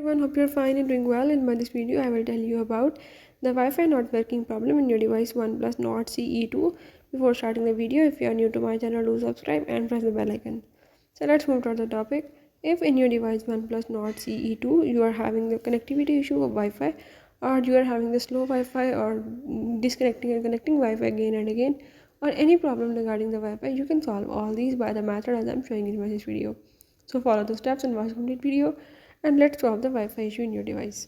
Everyone, hope you're fine and doing well. In this video, I will tell you about the Wi-Fi not working problem in your device OnePlus Nord CE2. Before starting the video, if you are new to my channel, do subscribe and press the bell icon. So let's move to the topic. If in your device OnePlus Nord CE2 you are having the connectivity issue of Wi-Fi, or you are having the slow Wi-Fi or disconnecting and connecting Wi-Fi again and again, or any problem regarding the Wi-Fi, you can solve all these by the method as I'm showing in this video. So follow the steps and watch the complete video, and let's solve the Wi-Fi issue in your device.